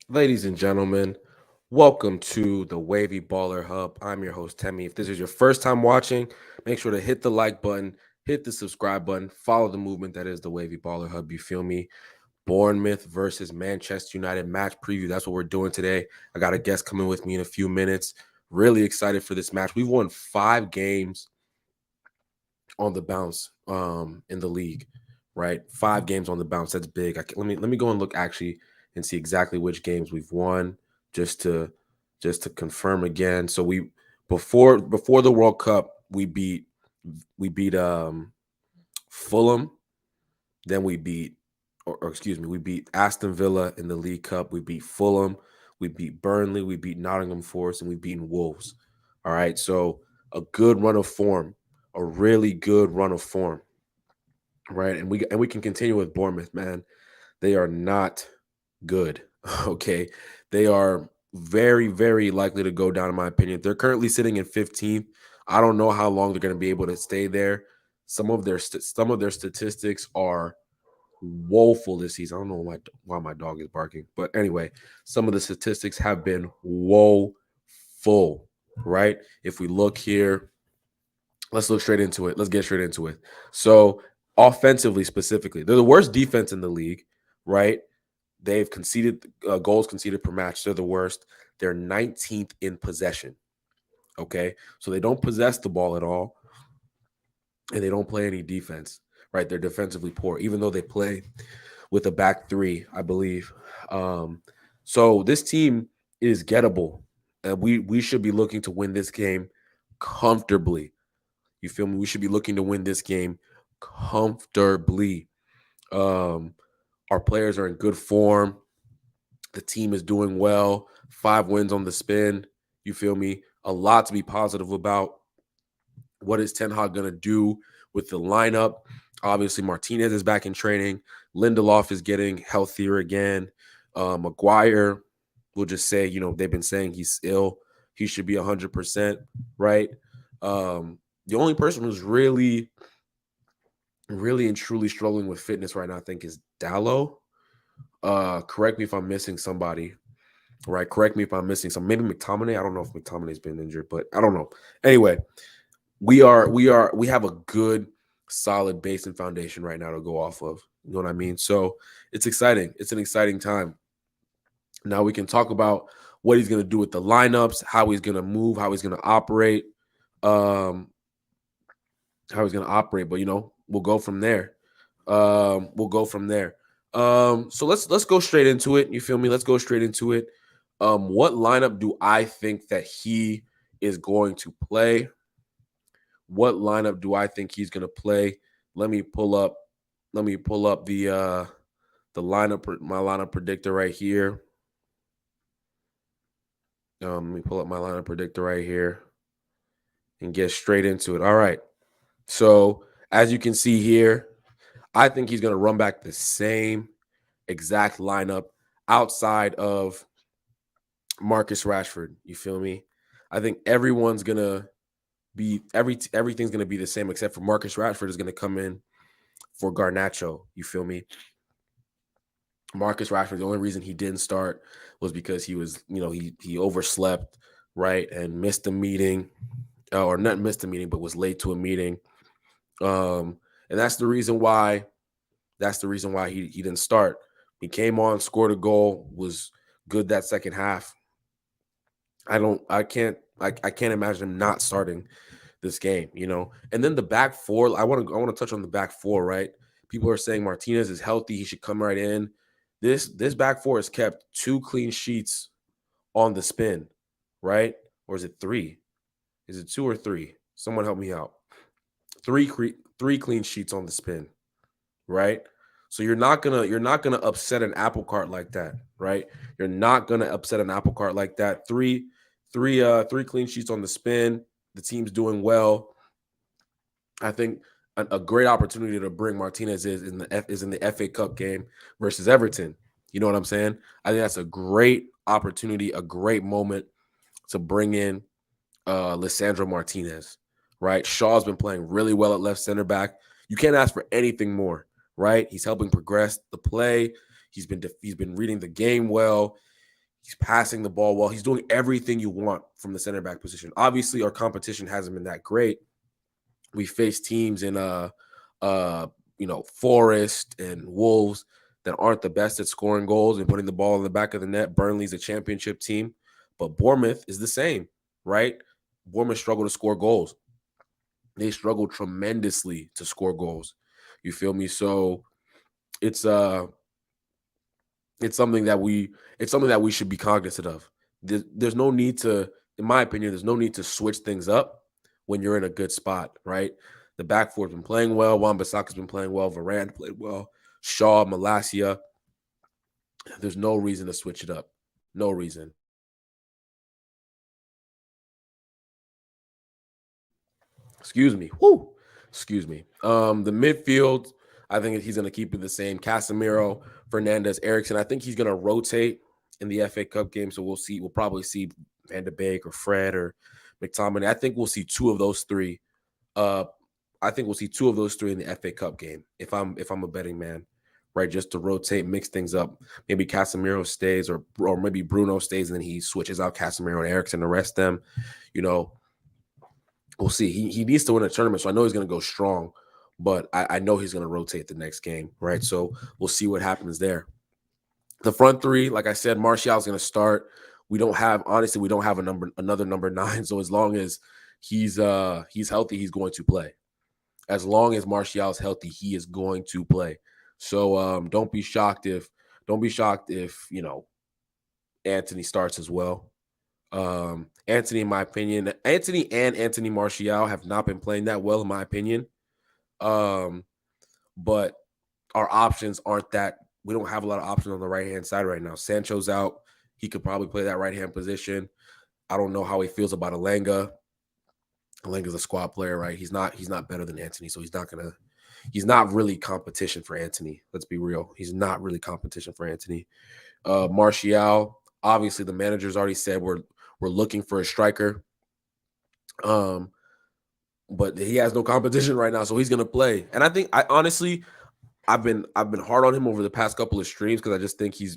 Ladies and gentlemen, welcome to the Wavy Baller Hub. I'm your host, Temi. If this is your first time watching, make sure to hit the like button, hit the subscribe button, follow the movement that is the Wavy Baller Hub. You feel me? Bournemouth versus Manchester United match preview. That's what we're doing today. I got a guest coming with me in a few minutes. Really excited for this match. We've won 5 games on the bounce in the league, right? 5 games on the bounce. That's big. Let me go and look actually and see exactly which games we've won just to confirm again. So we before the World Cup, we beat Fulham, then we beat or excuse me, we beat Aston Villa in the League Cup, we beat Fulham, we beat Burnley, we beat Nottingham Forest, and we've beaten Wolves. All right. So a good run of form, a really good run of form, right? And we can continue with Bournemouth, man. They are not good. Okay. They are very, very likely to go down, in my opinion. They're currently sitting in 15th. I don't know how long they're going to be able to stay there. Some of their statistics are woeful this season. I don't know why my dog is barking, but anyway, some of the statistics have been woeful, right? If we look here, let's look straight into it. Let's get straight into it. So, offensively, specifically, they're the worst defense in the league, right? They've conceded goals conceded per match. They're the worst. They're 19th in possession. Okay. So they don't possess the ball at all and they don't play any defense, right? They're defensively poor, even though they play with a back three, I believe. So this team is gettable. And we should be looking to win this game comfortably. You feel me? We should be looking to win this game comfortably. Um, our players are in good form. The team is doing well. 5 wins on the spin. You feel me? A lot to be positive about. What is Ten Hag going to do with the lineup? Obviously, Martinez is back in training. Lindelof is getting healthier again. Maguire, we'll just say, they've been saying he's ill. He should be 100%, right? The only person who's really, really and truly struggling with fitness right now, I think, is Dallo. Correct me if I'm missing somebody, right? Correct me if I'm missing some. Maybe McTominay. I don't know if McTominay's been injured, but I don't know. Anyway, we have a good solid base and foundation right now to go off of. You know what I mean? So it's exciting. It's an exciting time. Now we can talk about what he's going to do with the lineups, how he's going to move, how he's going to operate, um, how he's going to operate. But we'll go from there. We'll go from there. So let's go straight into it. You feel me? Let's go straight into it. What lineup do I think that he is going to play? What lineup do I think he's going to play? Let me pull up. Let me pull up the lineup, my lineup predictor right here. Let me pull up my lineup predictor right here and get straight into it. All right. So as you can see here, I think he's going to run back the same exact lineup outside of Marcus Rashford. You feel me? I think everyone's gonna be everything's gonna be the same except for Marcus Rashford is gonna come in for Garnacho. You feel me? Marcus Rashford, the only reason he didn't start was because he was, he overslept, right, and missed a meeting, or not missed a meeting, but was late to a meeting. And that's the reason why. That's the reason why he didn't start. He came on, scored a goal, was good that second half. I can't imagine him not starting this game, And then the back four, I want to touch on the back four, right? People are saying Martinez is healthy, he should come right in. This back four has kept 2 clean sheets on the spin, right? Or is it 3? Is it 2 or 3? Someone help me out. Three clean sheets on the spin, right? So you're not gonna upset an apple cart like that, right? You're not gonna upset an apple cart like that. Three clean sheets on the spin. The team's doing well. I think a great opportunity to bring Martinez is in the FA Cup game versus Everton. You know what I'm saying? I think that's a great opportunity, a great moment to bring in Lissandro Martinez, right? Shaw's been playing really well at left center back. You can't ask for anything more, right? He's helping progress the play. He's been reading the game well. He's passing the ball well. He's doing everything you want from the center back position. Obviously, our competition hasn't been that great. We face teams in Forest and Wolves that aren't the best at scoring goals and putting the ball in the back of the net. Burnley's a championship team, but Bournemouth is the same, right? Bournemouth struggle to score goals. They struggle tremendously to score goals. You feel me? So it's it's something that we should be cognizant of. There's no need to, in my opinion, there's no need to switch things up when you're in a good spot, right? The back four's been playing well. Wan-Bissaka's been playing well. Varane played well. Shaw, Malacia. There's no reason to switch it up. No reason. Excuse me. Whoo. Excuse me. The midfield, I think he's going to keep it the same. Casemiro, Fernandez, Eriksson. I think he's going to rotate in the FA Cup game. So we'll see. We'll probably see Van de Beek or Fred or McTominay. I think we'll see two of those three. I think we'll see two of those three in the FA Cup game. If I'm a betting man, right? Just to rotate, mix things up. Maybe Casemiro stays, or maybe Bruno stays, and then he switches out Casemiro and Eriksson to rest them. You know, we'll see. He needs to win a tournament, so I know he's going to go strong, but I know he's going to rotate the next game, right? So we'll see what happens there. The front three, like I said, Martial's going to start. We don't have another number 9. So as long as he's healthy, he's going to play. As long as Martial's healthy, he is going to play. So don't be shocked if Anthony starts as well. Anthony, in my opinion, Anthony and Anthony Martial have not been playing that well, in my opinion. But our options aren't that. We don't have a lot of options on the right-hand side right now. Sancho's out. He could probably play that right-hand position. I don't know how he feels about Elanga. Elanga's a squad player, right? He's not better than Anthony, so he's not really competition for Anthony. Let's be real. He's not really competition for Anthony. Martial, obviously the manager's already said we're looking for a striker. But he has no competition right now, so he's gonna play. And I think I've been hard on him over the past couple of streams because I just think he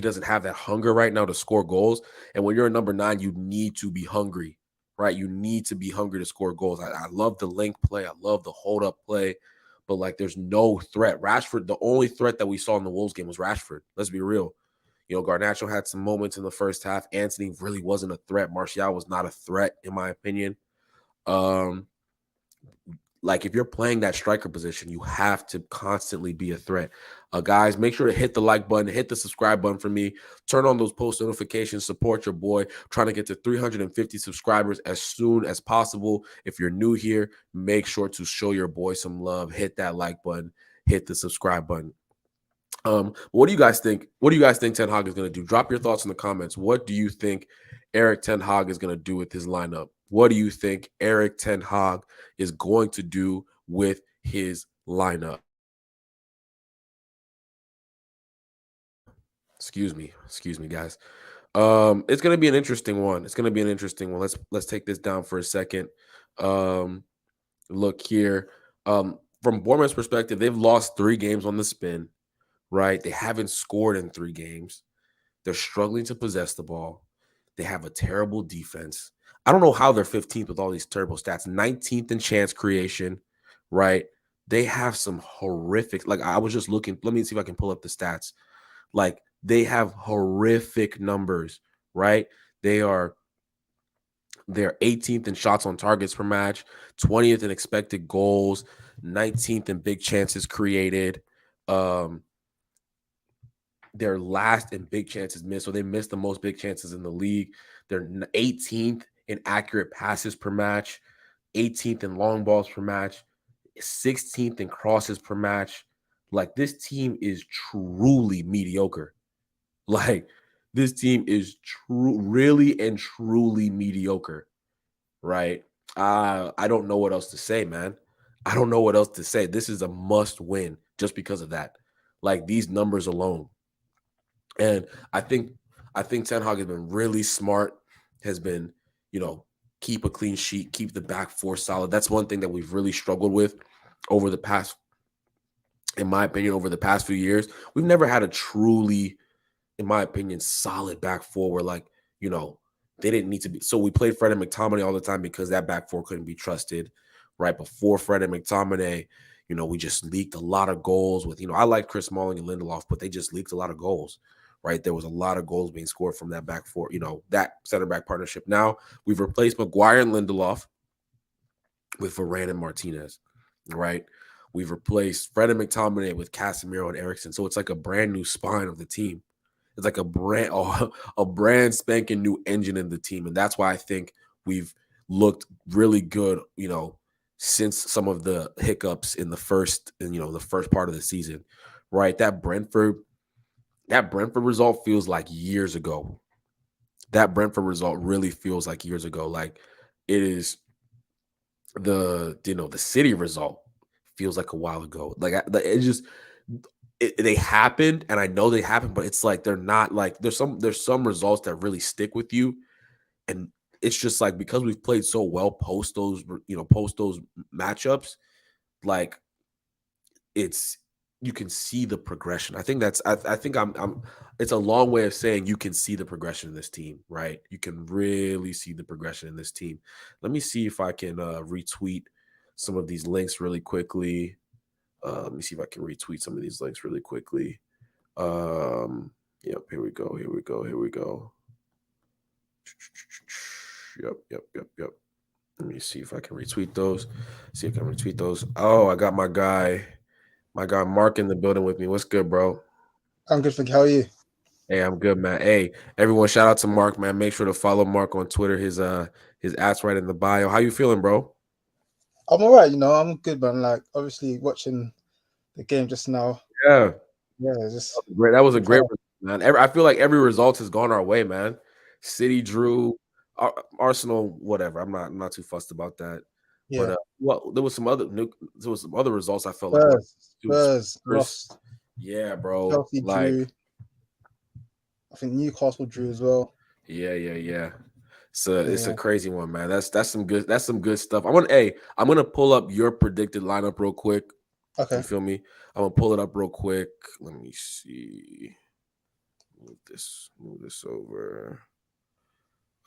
doesn't have that hunger right now to score goals. And when you're a number 9, you need to be hungry, right? You need to be hungry to score goals. I love the link play. I love the hold up play, but like there's no threat. Rashford, the only threat that we saw in the Wolves game was Rashford. Let's be real. Garnacho had some moments in the first half. Anthony really wasn't a threat. Martial was not a threat, in my opinion. Like if you're playing that striker position, you have to constantly be a threat. Guys, make sure to hit the like button, hit the subscribe button for me, turn on those post notifications, support your boy, trying to get to 350 subscribers as soon as possible. If you're new here, make sure to show your boy some love, hit that like button, hit the subscribe button. What do you guys think? What do you guys think Ten Hag is going to do? Drop your thoughts in the comments. What do you think Erik Ten Hag is going to do with his lineup? What do you think Erik Ten Hag is going to do with his lineup? Excuse me, guys. It's going to be an interesting one. Let's take this down for a second. Look here. From Bournemouth's perspective, they've lost 3 games on the spin. Right? They haven't scored in 3 games. They're struggling to possess the ball. They have a terrible defense. I don't know how they're 15th with all these terrible stats. 19th in chance creation, right? They have some horrific, like I was just looking, let me see if I can pull up the stats. Like they have horrific numbers, right? They're 18th in shots on targets per match, 20th in expected goals, 19th in big chances created. They're last in big chances missed. So they missed the most big chances in the league. They're 18th in accurate passes per match, 18th in long balls per match, 16th in crosses per match. Like this team is truly mediocre. Like this team is really and truly mediocre, right? I don't know what else to say, man. I don't know what else to say. This is a must win just because of that. Like these numbers alone. And I think Ten Hag has been really smart, has been, keep a clean sheet, keep the back four solid. That's one thing that we've really struggled with over the past, in my opinion, over the past few years. We've never had a truly in my opinion, solid back four where, like, you know, they didn't need to be. So we played Fred and McTominay all the time because that back four couldn't be trusted. Right before Fred and McTominay, you know, we just leaked a lot of goals with, you know, I like Chris Smalling and Lindelof, but they just leaked a lot of goals. Right. There was a lot of goals being scored from that back four, you know, that center back partnership. Now we've replaced Maguire and Lindelof with Varane and Martinez. Right. We've replaced Fred and McTominay with Casemiro and Eriksson. So it's like a brand new spine of the team. It's like a brand spanking new engine in the team, and that's why I think we've looked really good, you know, since some of the hiccups in the first part of the season, right? That Brentford result feels like years ago. That Brentford result really feels like years ago. Like it is the City result feels like a while ago. Like it just they happened, and I know they happened, but it's like they're not like there's some results that really stick with you, and it's just like because we've played so well post those matchups, like it's you can see the progression. I think I think I'm it's a long way of saying you can see the progression in this team, right? You can really see the progression in this team. Let me see if I can retweet some of these links really quickly. Let me see if I can retweet some of these links really quickly. Yep, here we go. Here we go. Here we go. Yep. Let me see if I can retweet those. See if I can retweet those. Oh, I got my guy Mark in the building with me. What's good, bro? I'm good, thank you. How are you? Hey, I'm good, man. Hey, everyone, shout out to Mark, man. Make sure to follow Mark on Twitter. His ass right in the bio. How you feeling, bro? I'm all right, I'm good, man. Like, obviously, watching the game just now. Yeah, Yeah, just great. That was a I'm great trying result, man. I feel like every result has gone our way, man. City drew, Arsenal, whatever. I'm not too fussed about that. But yeah. well, there was some other results I felt like were too. Spurs Spurs, lost. yeah, bro. Chelsea Like, drew. I think Newcastle drew as well. yeah. It's a Yeah. crazy one, man. That's some good stuff. I'm gonna pull up your predicted lineup real quick. You Okay. feel me? I'm gonna pull it up real quick. Let me see. Move this over.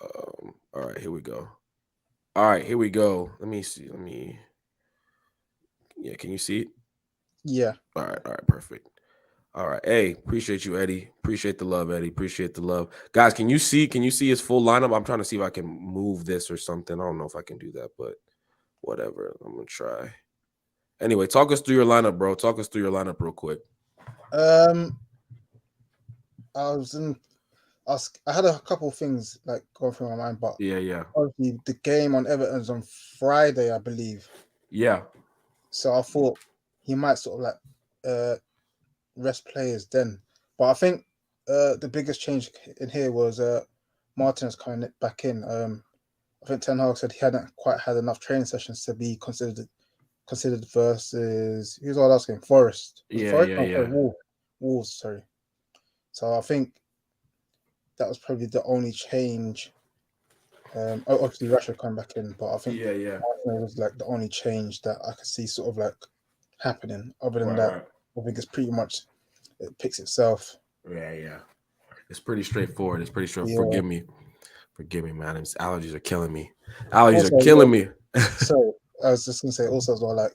All right, here we go. All right, here we go. Let me see. Yeah, can you see it? Yeah. All right, perfect. All right. Hey, appreciate you, Eddie. Appreciate the love, Eddie. Appreciate the love. Guys, can you see his full lineup? I'm trying to see if I can move this or something. I don't know if I can do that, but whatever. I'm gonna try. Anyway, talk us through your lineup, bro. Talk us through your lineup real quick. Um, I was in. I had a couple of things like going through my mind, but Yeah. obviously the game on Everton's on Friday, I believe. Yeah. So I thought he might sort of like rest players then. But I think the biggest change in here was Martinez coming back in. I think Ten Hag said he hadn't quite had enough training sessions to be considered versus who's all last game? Forest. Was it Forest? No, sorry, Yeah. Wolves. Sorry. So I think that was probably the only change. Obviously Rashford coming back in, but I think Yeah. Martinez was like the only change that I could see sort of like happening. Other than that, Right. I think it's pretty much it picks itself. Yeah. It's pretty straightforward. It's pretty straightforward. Yeah. Forgive me, man. These allergies are killing me. Allergies are Also, killing me. so I was just gonna say also as well, like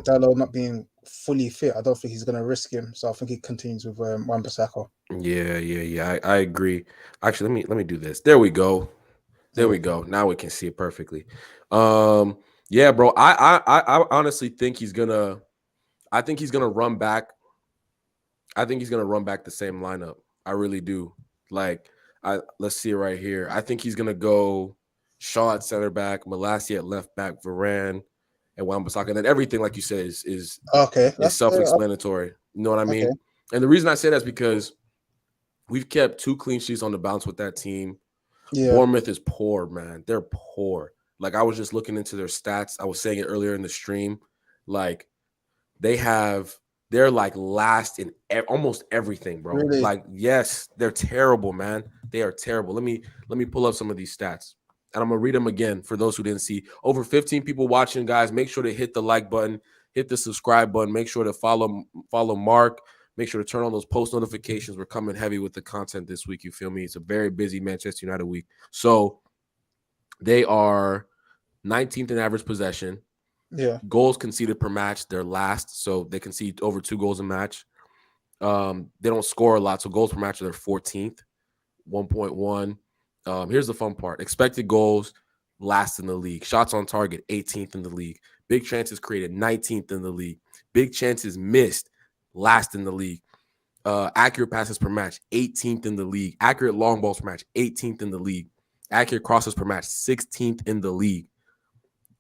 Dalot not being fully fit, I don't think he's gonna risk him. So I think he continues with Wan-Bissaka. Yeah. I agree. Actually, let me do this. There we go. There Yeah. we go. Now we can see it perfectly. Um, yeah, bro. I honestly think he's gonna. I think he's gonna run back. I think he's gonna run back the same lineup. I really do. Like, let's see it right here. I think he's gonna go Shaw at center back, Malassi at left back, Varane and Wan-Bissaka. And then everything, like you said, Okay, is that's self-explanatory. You know what I okay. mean? And the reason I say that is because we've kept 2 clean sheets on the bounce with that team. Yeah, Bournemouth is poor, man. They're poor. Like I was just looking into their stats. I was saying it earlier in the stream. Like they have, they're like last in almost everything, bro. really. Like yes, they're terrible, man. They are terrible. Let me pull up some of these stats, and I'm gonna read them again for those who didn't see. Over 15 people watching, guys. Make sure to hit the like button, hit the subscribe button. Make sure to follow Mark. Make sure to turn on those post notifications. We're coming heavy with the content this week. You feel me? It's a very busy Manchester United week. So they are 19th in average possession. Yeah. Goals conceded per match, they're last. So they concede over 2 goals a match. They don't score a lot. So goals per match, they're 14th, 1.1. Here's the fun part. Expected goals, last in the league. Shots on target, 18th in the league. Big chances created, 19th in the league. Big chances missed, last in the league. Accurate passes per match, 18th in the league. Accurate long balls per match, 18th in the league. Accurate crosses per match, 16th in the league.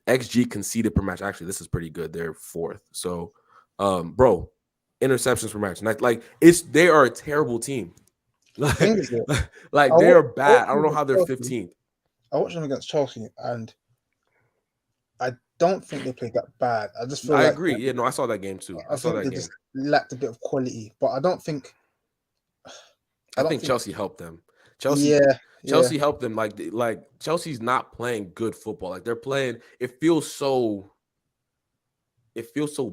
XG conceded per match. Actually, this is pretty good. They're 4th. So, bro, interceptions per match. Like they are a terrible team. The thing is, that Like they are bad. I don't know how they're 15th. I watched them against Chelsea, and I don't think they played that bad. I just feel I like agree. Yeah, no, I saw that game too. I think they just lacked a bit of quality, but I don't think. I think Chelsea helped them. Yeah. Chelsea helped them. Like Chelsea's not playing good football. Like they're playing. It feels so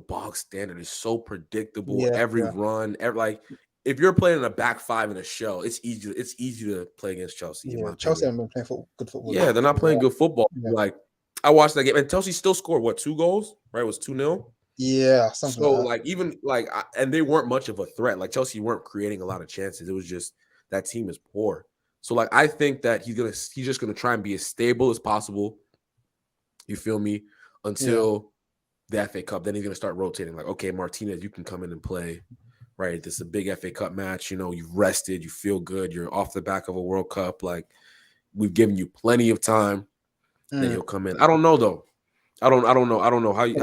bog standard. It's so predictable. Yeah, every run, like if you're playing in a back five in a shell, it's easy to play against Chelsea. Yeah, Chelsea haven't been playing good football. Yeah, they're not playing good football. Yeah. Like I watched that game, and Chelsea still scored 2 goals? Right, it was 2-0. Yeah, something so like that. even and they weren't much of a threat. Like Chelsea weren't creating a lot of chances. It was just that team is poor. So like I think that he's just gonna try and be as stable as possible. You feel me? Until the FA Cup, then he's gonna start rotating. Like, okay, Martinez, you can come in and play. Right, this is a big FA Cup match. You know, you've rested, you feel good, you're off the back of a World Cup. Like, we've given you plenty of time. Then he'll come in. I don't know though. I don't know how you.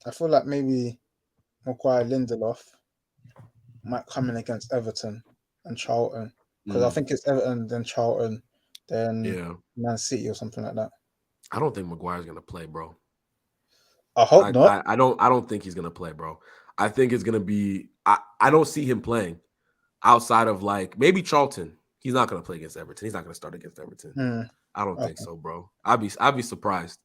I feel like maybe Maguire Lindelof might come in against Everton and Charlton, because I think it's Everton, then Charlton, then Man City or something like that. I don't think Maguire's gonna play, bro. I hope not. I don't think he's gonna play, bro. I think it's gonna be. I don't see him playing outside of like maybe Charlton. He's not gonna play against Everton. He's not gonna start against Everton. I don't think so, bro. I'd be surprised.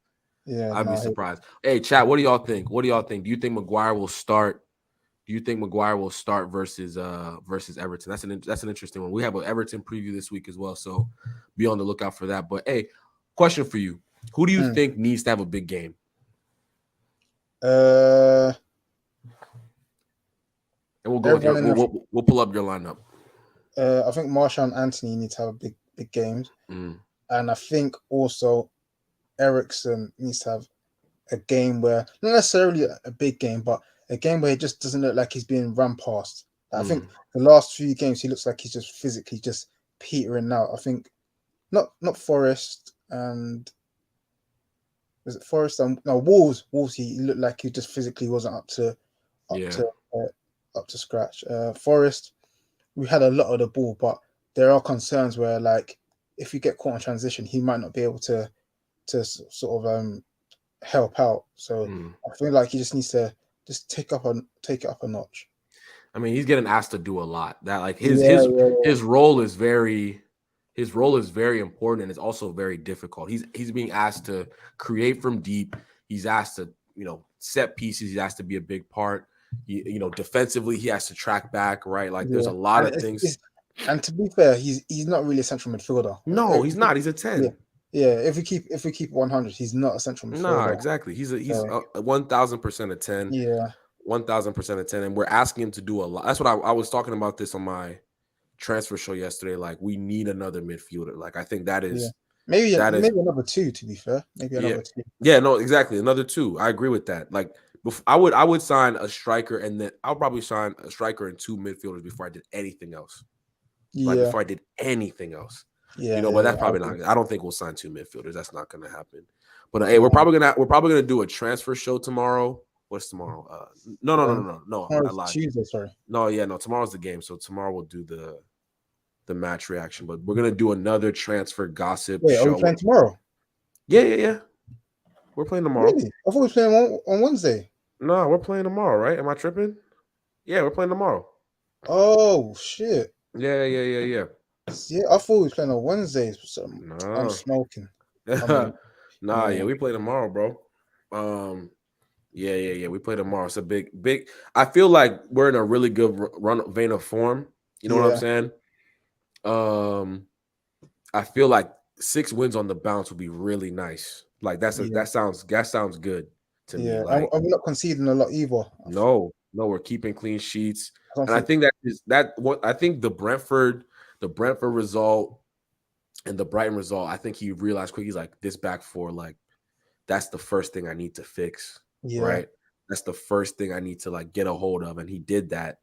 Yeah, I'd be surprised. Hey, chat, what do y'all think? Do you think Maguire will start? Do you think Maguire will start versus Everton? That's an interesting one. We have an Everton preview this week as well, so be on the lookout for that. But hey, question for you: who do you think needs to have a big game? And we'll go with we'll pull up your lineup. I think Martial and Anthony need to have big games, and I think also Eriksen needs to have a game where not necessarily a big game, but a game where he just doesn't look like he's being run past. I think the last few games he looks like he's just physically just petering out. I think not Forest and was it Forest and no Wolves. He looked like he just physically wasn't up to scratch. Forest, we had a lot of the ball, but there are concerns where like if you get caught in transition, he might not be able to sort of help out. So I feel like he just needs to just take it up a notch. I mean, he's getting asked to do a lot. That like his role is very important, and it's also very difficult. He's being asked to create from deep. He's asked to set pieces. He's asked to be a big part. Defensively, he has to track back. Right, like there's a lot of things. And to be fair, he's not really a central midfielder. No, he's not. He's a 10. Yeah, if we keep 100, he's not a central midfielder. Nah, exactly. He's 1,000% a 10. Yeah, 1,000% a 10, and we're asking him to do a lot. That's what I was talking about this on my transfer show yesterday. Like we need another midfielder. Like I think that is maybe another 2. To be fair, maybe another 2. Yeah, no, exactly, another 2. I agree with that. Like I would sign a striker, and then I'll probably sign a striker and 2 midfielders before I did anything else. Like before I did anything else. But that's probably not. I don't think we'll sign 2 midfielders. That's not going to happen. But hey, we're probably gonna do a transfer show tomorrow. What's tomorrow? No. I lied. Tuesday, sorry. No. Tomorrow's the game, so tomorrow we'll do the match reaction. But we're gonna do another transfer gossip show. Are we playing tomorrow? Yeah. We're playing tomorrow. Really? I thought we were playing on Wednesday. No, we're playing tomorrow, right? Am I tripping? Yeah, we're playing tomorrow. Oh shit. Yeah. Yeah, I thought we were playing on Wednesdays. So I'm smoking. Yeah, we play tomorrow, bro. Yeah. We play tomorrow. It's a big. I feel like we're in a really good run vein of form. You know what I'm Yeah, saying? Um, I feel like 6 wins on the bounce would be really nice. Like yeah, that sounds good to me. yeah. And Like we're not conceding a lot either. no, we're keeping clean sheets, I don't and I think. think what I think the Brentford result and the Brighton result. I think he realized quick. He's like this back four. Like that's the first thing I need to fix. Yeah, Right. That's the first thing I need to like get a hold of, and he did that.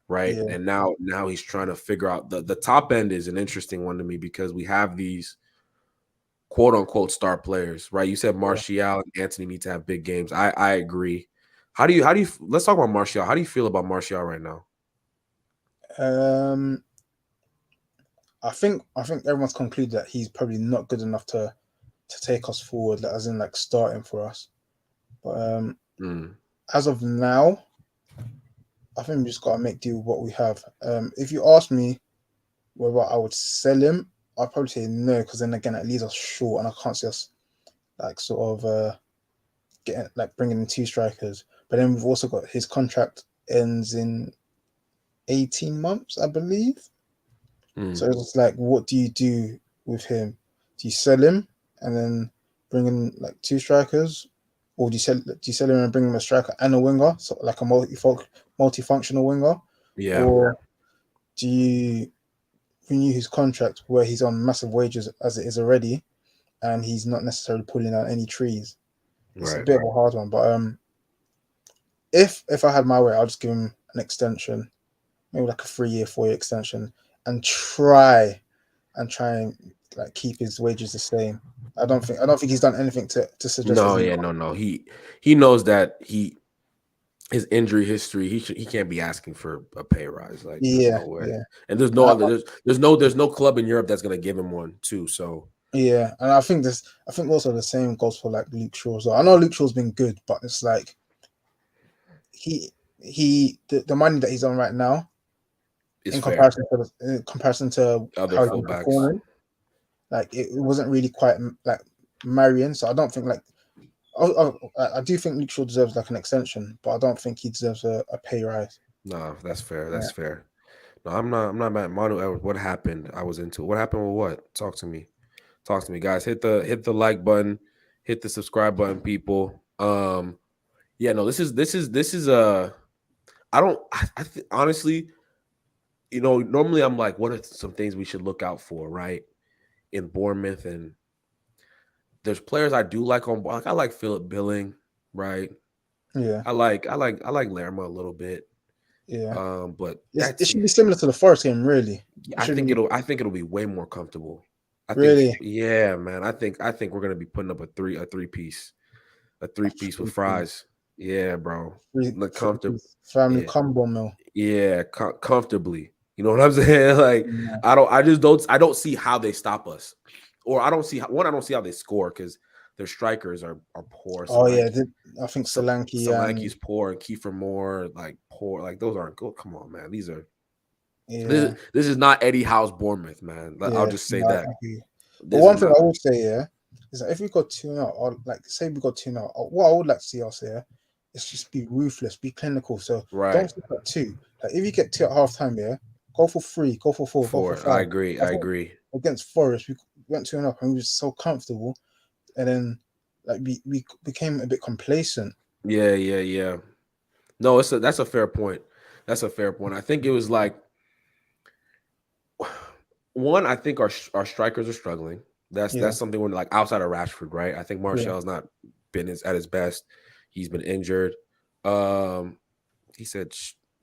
Right. yeah, And now he's trying to figure out the top end is an interesting one to me because we have these quote unquote star players, right? You said yeah. Martial and Anthony need to have big games. I agree. How do you let's talk about Martial. How do you feel about Martial right now? Um, I think everyone's concluded that he's probably not good enough to take us forward, like, as in like starting for us. But Mm, as of now, I think we just gotta make do with what we have. If you ask me whether I would sell him, I'd probably say no, because then again, it leaves us short, and I can't see us like sort of getting like bringing in two strikers. But then we've also got his contract ends in 18 months, I believe. So mm, it's like, what do you do with him? Do you sell him and then bring in like two strikers, or do you sell him and bring him a striker and a winger, so like a multifunctional winger, yeah, or do you renew his contract where he's on massive wages as it is already, and he's not necessarily pulling out any trees? It's a right. bit of a hard one, but if I had my way, I'll just give him an extension, maybe like a 3 year, 4 year extension, and try and like keep his wages the same. I don't think he's done anything to suggest that No, he. yeah, no. He knows that his injury history, he can't be asking for a pay rise. Like there's Yeah, no way. yeah, And there's no and other there's no club in Europe that's gonna give him one too. So yeah, and I think also the same goes for like Luke Shaw. So I know Luke Shaw's been good, but it's like the money that he's on right now it's in fair. comparison to Other how he's been fullbacks. performing, like it wasn't really quite like marrying. So I don't think like I do think Luke Shaw deserves like an extension, but I don't think he deserves a pay rise. No, that's fair. Yeah. That's fair. No, I'm not mad. Manu Edwards, what happened? I was into it. What happened with what? Talk to me. Talk to me, guys. Hit the like button, hit the subscribe button, people. Yeah, no, this is I don't honestly, normally I'm like, what are some things we should look out for, right? In Bournemouth, and there's players I do like on like I like Philip Billing, right? Yeah, I like Lerma a little bit. yeah. But It that's should be similar to the Forest game, really. It I should think be it'll be way more comfortable. I think really yeah, man. I think we're gonna be putting up a three piece with fries. Yeah, bro. Look comfortable. family Yeah, combo meal. yeah, comfortably. You know what I'm saying? Like Yeah. I don't see how they stop us, or I don't see how they score because their strikers are poor. So Oh yeah, like I think so, Solanke and Solanke's poor and Kiefer Moore like poor. Like those aren't good. Come on, man. This yeah, is this is not Eddie Howe's Bournemouth, man. I'll yeah. just say No, I that. agree. But This is one thing not. I would say, yeah, is that if we got 2-0, or like say we got 2-0, what I would like to see us here is just be ruthless, be clinical. So Right. don't stick at two. Like if you get two at half time, yeah, go for three, go for four, go for For I five. agree. I I think agree. against Forest, we went 2-0 and we were so comfortable, and then like we became a bit complacent. Yeah. No, that's a fair point. That's a fair point. I think it was like one. I think our strikers are struggling. Yeah, That's something when like outside of Rashford, right? I think yeah. Martial's not been at his best. He's been injured. Um, he said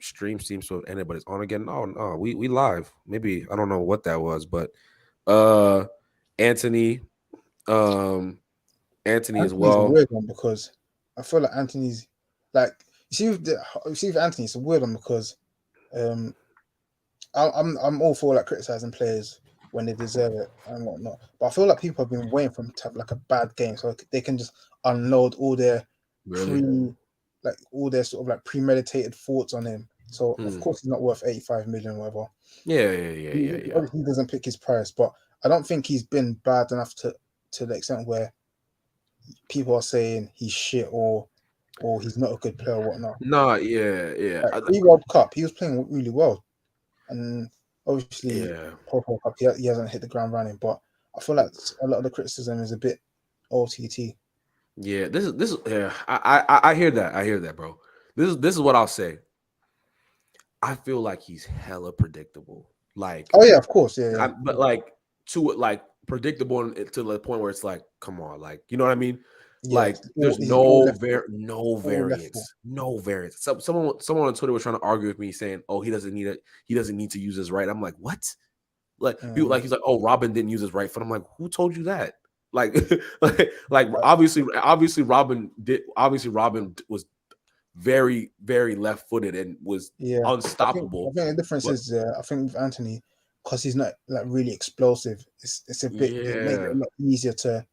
stream seems to have ended, but it's on again. Oh no, we live. Maybe I don't know what that was, but uh, Anthony, um, Anthony as Anthony's a well. weird one because I feel like Anthony's like you see with Anthony, it's a weird one because um I'm all for like criticizing players when they deserve it and whatnot, but I feel like people have been waiting for him to have like a bad game so they can just unload Really? pre all their sort of like premeditated thoughts on him. So of Hmm. course he's not worth 85 million or whatever. Yeah. Obviously he doesn't pick his price, but I don't think he's been bad enough to the extent where people are saying he's shit or or he's not a good player or whatnot. Nah, yeah. Like pre-World Cup, he was playing really well, and obviously Yeah. post-World Cup, he hasn't hit the ground running. But I feel like a lot of the criticism is a bit OTT. Yeah, this is yeah. I hear that. I hear that, bro. This is what I'll say. I feel like he's hella predictable. Like, Oh yeah, of course, yeah. but like to like predictable to the point where it's like, come on, like you know what I mean? Yeah, Like, there's he's all left foot, no all left foot. variance. Someone on Twitter was trying to argue with me saying, "Oh, he doesn't need to use his right." I'm like, what? Like people Mm, like he's like, "Oh, Robin didn't use his right foot." I'm like, who told you that? Like, like right. obviously Robin did. Obviously Robin was very left footed and was Yeah, I unstoppable. think the difference But is I think with Anthony, because he's not like really explosive, it's a bit it makes it yeah, a lot easier to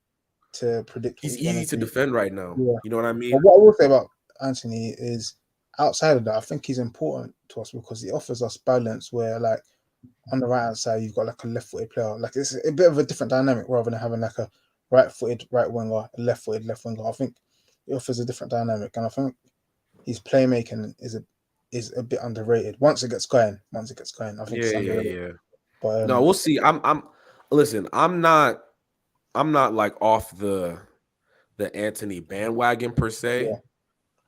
predict what he's he's gonna easy to do. defend right now. Yeah, You know what I but mean? what I will say about Anthony is outside of that, I think he's important to us because he offers us balance where like on the right hand side you've got like a left footed player. Like it's a bit of a different dynamic rather than having like a right footed right winger, a left footed left winger. I think it offers a different dynamic, and I think his playmaking is a bit underrated. Once it gets going, I think Yeah, it's yeah, underrated. yeah. But No, we'll see. I'm listen, I'm not like off the Anthony bandwagon per se. yeah,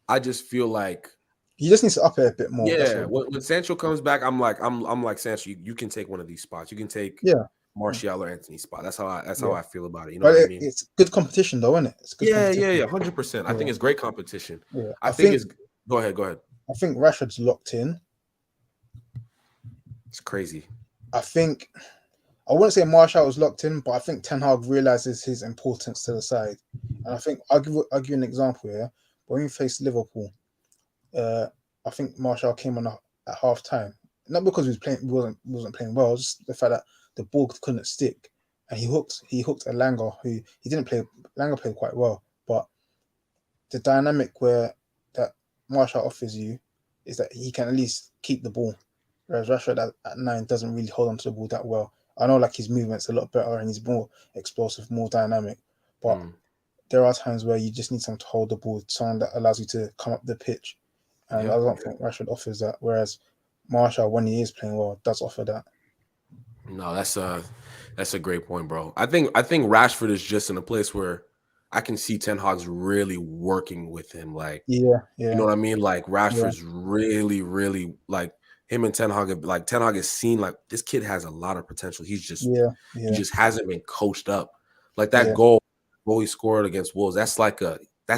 I just feel like he just needs to up it a bit more. That's yeah, all. when Sancho comes back, I'm like Sancho, you can take one of these spots. You can take Yeah, mm, Martial or Anthony's spot. That's how yeah. I feel about it. You know But what I mean? it's good competition though, isn't it? It's good competition. 100%. I Yeah, think it's great competition. yeah. I think it's go ahead, go ahead. I think Rashford's locked in. It's crazy. I think I wouldn't say Martial was locked in, but I think Ten Hag realizes his importance to the side. And I think I'll give you an example here. When we faced Liverpool, uh, I think Martial came on at half time. Not because he was playing, wasn't playing well, just the fact that the ball couldn't stick, and he hooked Elanga, who he didn't play. Elanga played quite well, but the dynamic where that Martial offers you is that he can at least keep the ball, whereas Rashford at 9 doesn't really hold on to the ball that well. I know like his movement's a lot better and he's more explosive, more dynamic, but Mm, there are times where you just need someone to hold the ball, someone that allows you to come up the pitch. And I yeah, don't yeah. think Rashford offers that. Whereas Marshall, when he is playing well, does offer that. No, that's a great point, bro. I think Rashford is just in a place where I can see Ten Hag's really working with him. Like, Yeah, you know yeah, what I mean? Like yeah, Rashford's really like him and Ten Hag. Like Ten Hag has seen like this kid has a lot of potential. yeah, He yeah, just hasn't been coached up. Like that yeah, goal he scored against Wolves. That's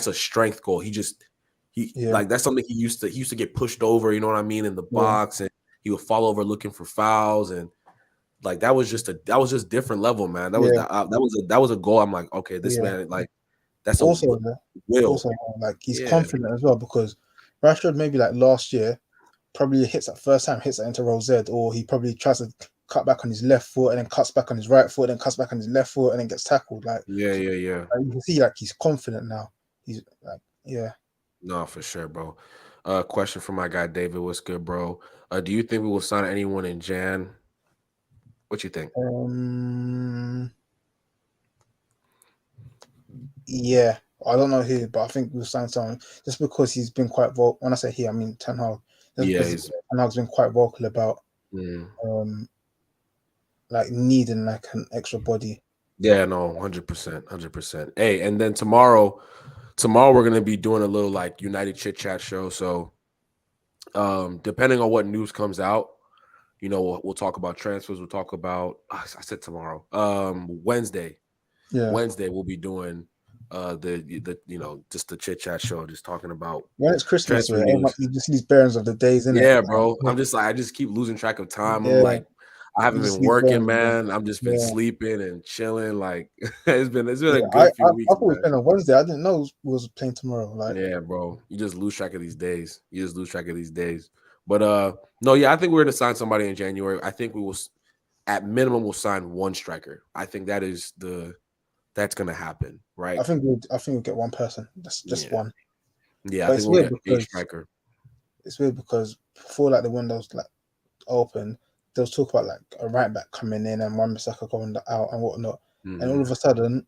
a strength goal. He yeah, like that's something he used to get pushed over. You know what I mean in the yeah, box, and he would fall over looking for fouls, and like that was just different level, man. yeah, That was a goal. I'm like, okay, this yeah. man like that's a Also, will. also like he's Yeah, confident as well because Rashford maybe like last year probably hits that first time, hits that into row Z, or he probably tries to cut back on his left foot and then cuts back on his right foot and then cuts back on his left foot and then gets tackled. yeah. Like you can see like he's confident now. He's like yeah. No, for sure, bro. Question for my guy David. What's good, bro? Do you think we will sign anyone in Jan? What you think? Um Yeah, I don't know who, but I think we'll sign someone just because he's been quite vocal. When I say he, I mean Ten Hag. Just Yeah, because he's Ten Hag's been quite vocal about mm, um like needing like an extra body. yeah, no, 100%, 100%. Hey, and then tomorrow we're gonna be doing a little like United chit chat show. So depending on what news comes out, you know, we'll talk about transfers. We'll talk about I said tomorrow. Wednesday. Yeah, Wednesday we'll be doing the you know just the chit chat show, just talking about when it's Christmas, transfer where everyone, news. you just see these bearings of the days in it. Yeah, bro. I'm just like I just keep losing track of time. I'm Yeah, like I haven't you just been see these working, bearings of them. man. I've just been Yeah, sleeping and chilling. Like it's been a yeah. I good few thought weeks, it was man. playing on Wednesday. I didn't know it was playing tomorrow. Like, Yeah, bro. You just lose track of these days. You just lose track of these days. But no, yeah, I think we're gonna sign somebody in January. I think we will at minimum we'll sign one striker. I think that's gonna happen, right? I think we'll get one person. That's just Yeah. one. Yeah, I But think we'll get a striker. it's weird because before like the windows like open, there was talk about like a right back coming in and one Bissaka going out and whatnot. And all Hmm. of a sudden,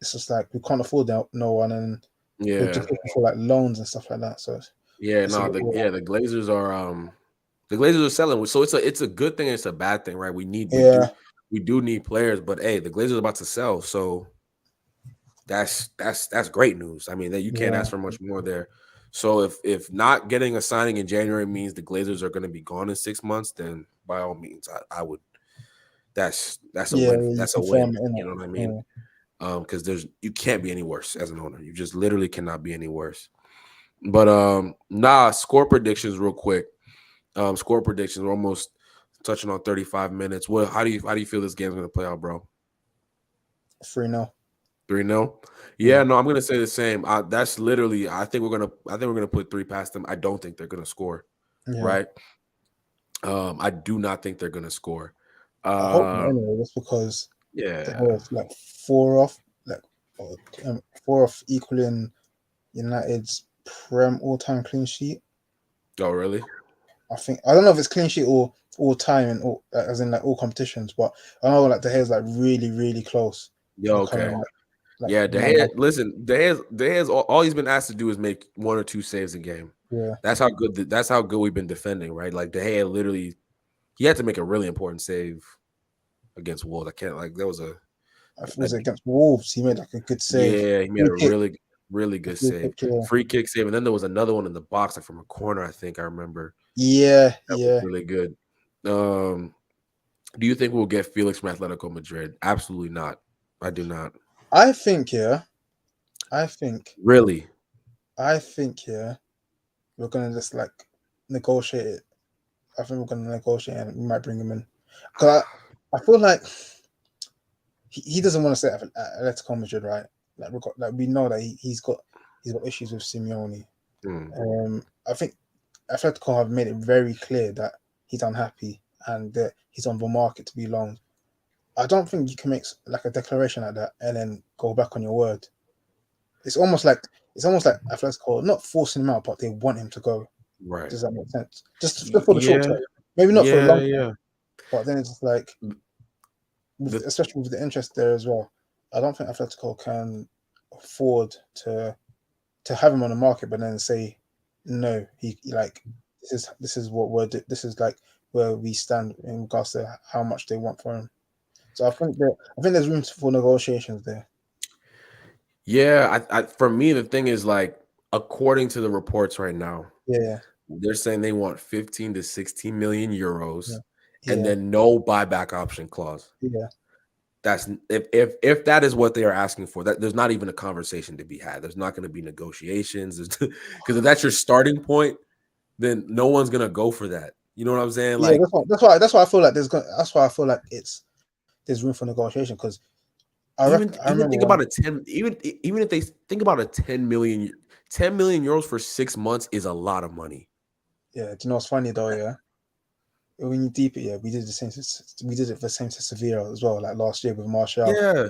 it's just like we can't afford no one, and They're just Yeah. looking for like loans and stuff like that. So Yeah, it's a no, bit weird. the Glazers are selling. So it's a good thing and it's a bad thing, right? Yeah, We do need players, but hey, the Glazers are about to sell. So that's great news. I mean, that you can't yeah, ask for much more there. So if not getting a signing in January means the Glazers are going to be gone in 6 months, then by all means, I would. That's a yeah. win. You That's a confirm win. it, innit? You know what I mean? Yeah, Because you can't be any worse as an owner. You just literally cannot be any worse. But score predictions real quick. Score predictions. We're almost touching on 35 minutes. How do you feel this game's gonna play out, bro? 3-0. 3-0. Yeah, Yeah, no, I'm gonna say the same. That's literally. I think we're gonna put three past them. I don't think they're gonna score. yeah. Right. I do not think they're gonna score. I hope not Uh, anyway, just because the yeah. hell is like four off, like uh, 4 off equaling United's Prem all-time clean sheet. Oh, really? I don't know if it's clean sheet or all time and all as in like all competitions, but I know like the hair's like really really close Yeah. to Okay. coming like Yeah, De one Gea. off. Listen, De Gea's all he's been asked to do is make one or two saves a game. Yeah, That's how good we've been defending, right? Like De Gea literally, he had to make a really important save against Wolves. I can't like there was a was it against Wolves? He made like a good save. yeah, he made Free a kick, really a good free save, kick. Yeah, free kick save, and then there was another one in the box, like from a corner. I think I remember yeah, that was yeah. really good. Um, do you think we'll get Felix from Atletico Madrid? Absolutely not. I do not. I think yeah. I think Really? I think yeah. We're gonna just like negotiate it. I think we're gonna negotiate and we might bring him in. Cause I feel like he doesn't want to stay at Atletico Madrid, right? Like we know that he's got issues with Simeone. Hmm, I think Atletico have made it very clear that he's unhappy and that he's on the market to be loaned. I don't think you can make like a declaration like that and then go back on your word. It's almost like Atletico not forcing him out, but they want him to go. right. Does that make sense? Just for the short Yeah, term, maybe not for the yeah, long term, yeah. but then it's just like, The especially with the interest there as well. I don't think Atletico can afford to have him on the market, but then say no. He like this is what this is like where we stand in regards to how much they want for him. So I think there's room for negotiations there. Yeah, for me, the thing is like, according to the reports right now, Yeah, they're saying they want 15 to 16 million euros yeah, and yeah, then no buyback option clause. yeah. That's if that is what they are asking for, that there's not even a conversation to be had. There's not going to be negotiations because if that's your starting point, then no one's going to go for that. You know what I'm saying? Yeah, Like that's why I feel like that's why I feel like there's room for negotiation because I even remember think one. about a 10 even if they think about a 10 million euros for 6 months is a lot of money. Yeah, do you know what's funny though? Yeah, when you deep it, yeah, we did it the same to Sevilla as well, like last year with Martial. Yeah.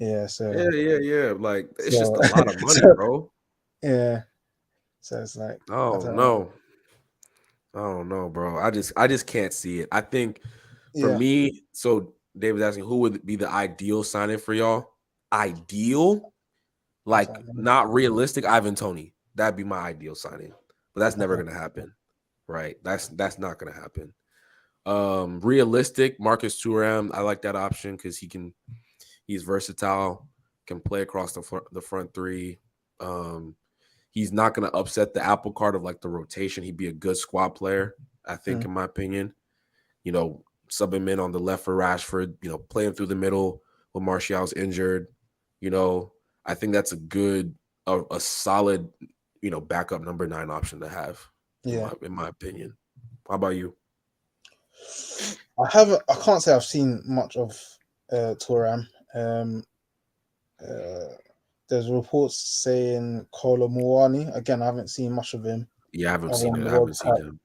Yeah, yeah. Yeah. Like it's just So, a lot of money, so bro. yeah. So it's like I Oh don't know. no. Oh no, bro. I just can't see it. I think for Yeah, me, so David's asking who would be the ideal signing for y'all? Ideal, I like don't know. not realistic. Ivan Tony. That'd be my ideal signing. But that's never Okay. gonna happen. Right. That's not gonna happen. Realistic, Marcus Thuram. I like that option because he's versatile, can play across the front three. Um, he's not going to upset the apple cart of like the rotation. He'd be a good squad player, I think, Mm, in my opinion. You know, sub him in on the left for Rashford. You know, play him through the middle when Martial's injured. You know, I think that's a solid, backup number 9 option to have, yeah. in my opinion. How about you? I can't say I've seen much of Turam. Um, uh, there's reports saying Kolo Muani. Again, I haven't seen much of him Yeah, I haven't other seen than it. the I World haven't seen Cup. him.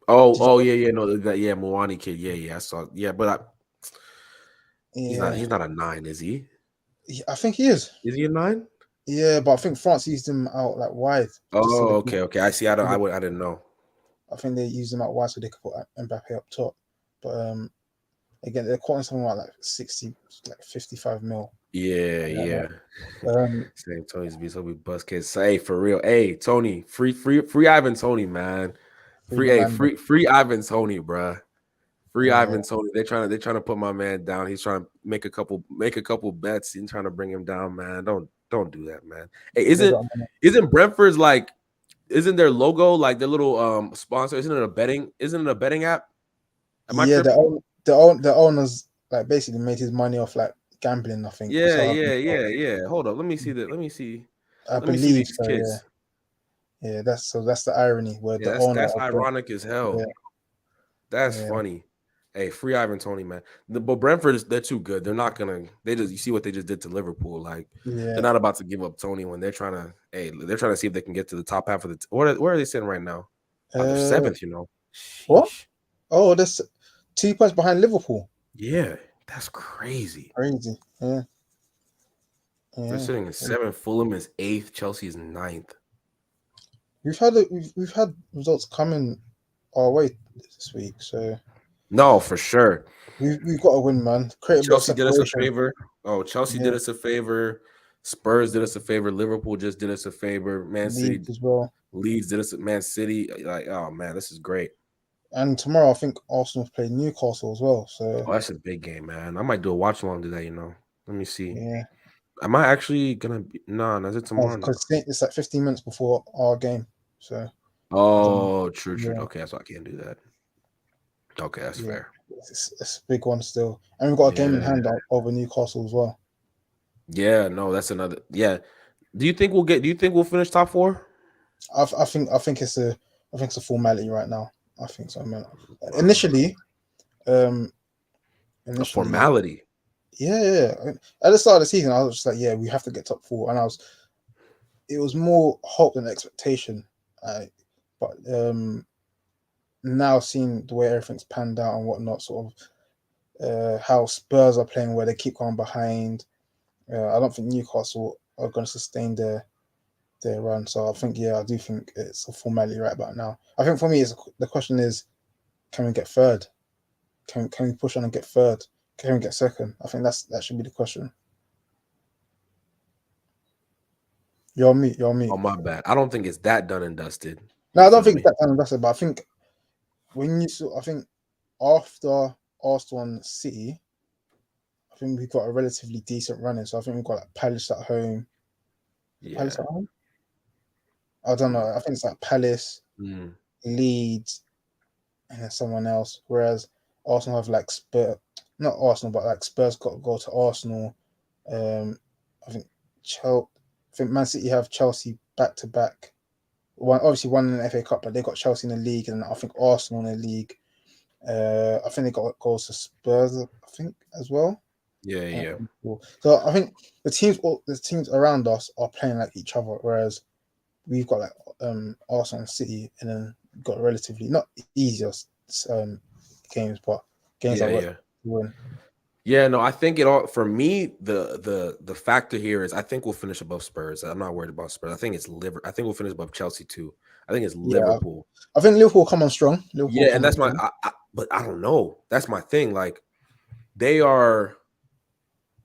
Oh, Did oh you? yeah, yeah, no, yeah, Moani kid, yeah, I saw, yeah, but he's not, Yeah, he's not a 9, is he? I think he is. Is he a 9? Yeah, but I think France used him out like wide, just so Oh, they could. okay, I see. I didn't know. I think they used him out wide so they could put Mbappe up top. But again, they're quoting something like 60, like 55 mil. Yeah. Um, Same Tony's beats. He'll be Busquets. Hey, for real. Hey, Tony, free Ivan Tony, man. Free Melanda. Free Ivan Tony, bruh. Free Yeah, Ivan Tony. They're trying to put my man down. He's trying to make a couple bets. He's trying to bring him down, man. Don't do that, man. Hey, they isn't got money. isn't Brentford's like isn't their logo like their little sponsor? Isn't it a betting app? Am I Yeah, tripping? the owners like basically made his money off like gambling. I think Yeah, so. yeah, yeah, yeah. Hold up. Let me see that. Let me see. I Let me see believe these so. Yeah, kids. yeah. That's the irony where Yeah, the that's owner that's of Brent. ironic as Yeah, hell. That's yeah, funny. Hey, free Ivan Tony, man. But Brentford they're too good. They're not gonna. They just you see what they just did to Liverpool. Like they're yeah. not about to give up Tony when they're trying to. Hey, they're trying to see if they can get to the top half of the. Where are they sitting right now? They're Uh, seventh. what? Sheesh. Oh, that's 2 points behind Liverpool. Yeah, that's crazy. Crazy. Yeah, They're yeah. sitting in seventh. Fulham is eighth. Chelsea is ninth. We've had results coming our way this week, so No, for sure. we've got to win, man. Create a bit of Chelsea did us a separation. favor. Oh, Chelsea Yeah, did us a favor. Spurs did us a favor. Liverpool just did us a favor. Man City, Leeds as well. Leeds did us. Man City, like, oh man, this is great. And tomorrow, I think Arsenal play Newcastle as well. So Oh, that's a big game, man. I might do a watch along today. Let me see. yeah, Am I actually gonna be? No, is it tomorrow? No. because it's like 15 minutes before our game. So I don't know. Oh, true. Yeah, Okay, that's why I can't do that. Okay, that's yeah, fair. it's a big one still, and we've got a game in Yeah, hand over Newcastle as well. yeah. No, that's another. Yeah. Do you think we'll get? Do you think we'll finish top four? I think it's a formality right now. I think so, man. Uh, Initially, um, a initially, formality. yeah. At the start of the season, I was just like, yeah, we have to get top four, and it was more hope than expectation. But now seeing the way everything's panned out and whatnot, sort of how Spurs are playing, where they keep going behind. I don't think Newcastle are going to sustain their run. So I think, yeah, I do think it's a formality right about now. I think for me, the question is, can we get third? Can we push on and get third? Can we get second? I think that should be the question. You're me. You're me. Oh, my bad. I don't think it's that done and dusted. No, You I don't feel think me? that kind of that's it. But I think I think after Arsenal and City, I think we've got a relatively decent running. So I think we've got like Palace at home. Palace Yeah. at home? I don't know. I think it's like Palace, Mm. Leeds, and then someone else. Whereas Arsenal have like Spurs, not Arsenal, but like Spurs got to go to Arsenal. I think Man City have Chelsea back to back. One obviously one in the FA Cup, but they got Chelsea in the league, and I think Arsenal in the league. I think they got goals to Spurs, I think as well. Yeah. So I think the teams around us are playing like each other, whereas we've got like Arsenal and City, and then got relatively not easier um, games, but games that Yeah, work to yeah. win. Yeah, no, I think it all for me, the factor here is I think we'll finish above Spurs. I'm not worried about Spurs. I think it's I think we'll finish above Chelsea too. I think it's Yeah, Liverpool. I think Liverpool come on strong. Liverpool Yeah, and come on that's my strong. but I don't know. That's my thing. Like they are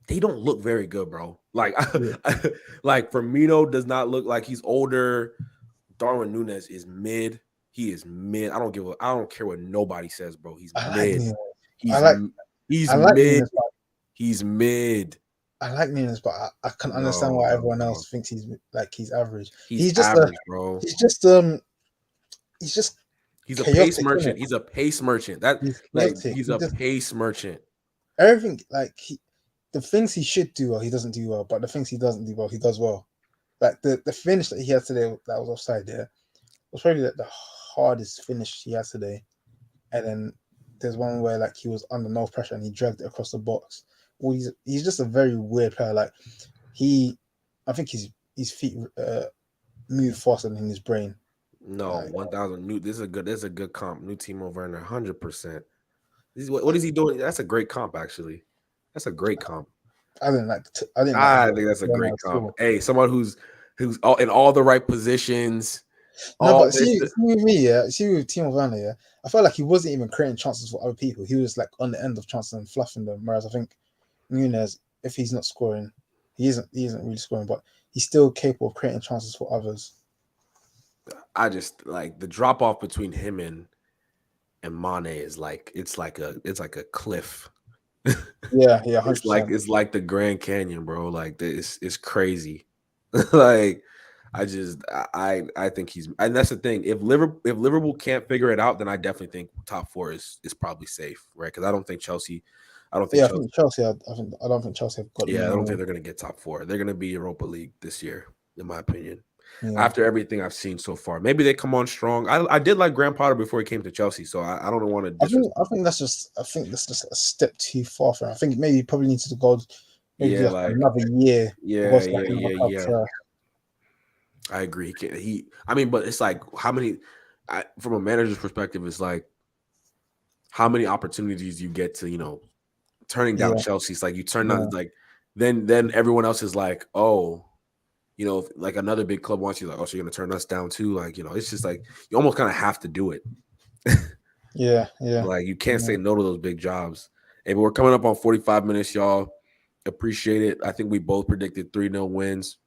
they don't look very good, bro. Like Yeah. like Firmino does not look like he's older. Darwin Nunez is mid. He is mid. I don't care what nobody says, bro. He's I like mid. Nunes. I He's like he's I like mid. Nunes, but He's mid. I can understand No, why no, everyone no. else thinks he's average. He's He's just a average, bro. he's just he's just He's a pace chaotic, isn't merchant. it? He's a pace merchant. That He's like chaotic. he's He a just pace merchant. everything like the things he should do well, he doesn't do well, but the things he doesn't do well, he does well. Like the finish that he had today that was offside there was probably like the hardest finish he had today. And then there's one where like he was under no pressure and he dragged it across the box. Well, he's just a very weird player. Like he, I think his feet move faster than his brain. No, Like 1,000 new. This is a good comp. New team over under 100%. What is he doing? That's a great comp, actually. That's a great comp. I didn't like I how think that's a Werner great comp. scored. Hey, someone who's all in all the right positions. No, All but this. see with me, yeah, see with Timo Werner, yeah, I felt like he wasn't even creating chances for other people. He was like on the end of chances and fluffing them. Whereas I think Nunes, if he's not scoring, He isn't really scoring, but he's still capable of creating chances for others. I just like the drop off between him and Mane is like it's like a cliff. Yeah, yeah, 100%. It's like the Grand Canyon, bro. Like it's crazy. Like I think he's, and that's the thing. If Liverpool can't figure it out, then I definitely think top four is probably safe, right? Because I don't think Chelsea. I don't think Yeah, I Chelsea. think Chelsea. I don't think Chelsea have got them Yeah, I don't think anymore. they're gonna get top four. They're gonna be Europa League this year, in my opinion. Yeah, After everything I've seen so far, maybe they come on strong. I did like Graham Potter before he came to Chelsea, so I don't want to disrespect. I think that's just a step too far for him. I think maybe he probably needs to go, maybe do Yeah, like like another year or go yeah, to like yeah, another yeah, club yeah. first. I agree. I mean, but it's like how many? From a manager's perspective, it's like how many opportunities you get to turning down Yeah, Chelsea. It's like you turn down yeah, like then everyone else is like, oh, if, like another big club wants you, like, oh, so you're gonna turn us down too? Like, it's just like you almost kind of have to do it. yeah, yeah, Like you can't yeah. say no to those big jobs. Hey, but we're coming up on 45 minutes, y'all. Appreciate it. I think we both predicted 3-0 wins.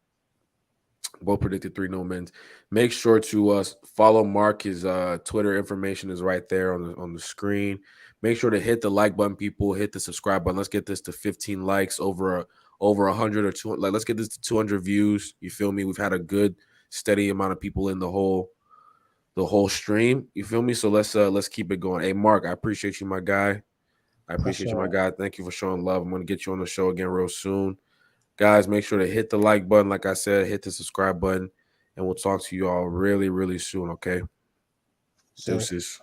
Both predicted 3-0 wins. Make sure to follow Mark. His Twitter information is right there on the screen. Make sure to hit the like button, people. Hit the subscribe button. Let's get this to 15 likes, over 100 or 200. Like, let's get this to 200 views. You feel me? We've had a good steady amount of people in the whole stream. You feel me? So let's keep it going. Hey, Mark, I appreciate you, my guy. I That's appreciate you, all my right. guy. Thank you for showing love. I'm gonna get you on the show again real soon. Guys, make sure to hit the like button. Like I said, hit the subscribe button. And we'll talk to you all really, really soon, okay? Yeah. Deuces.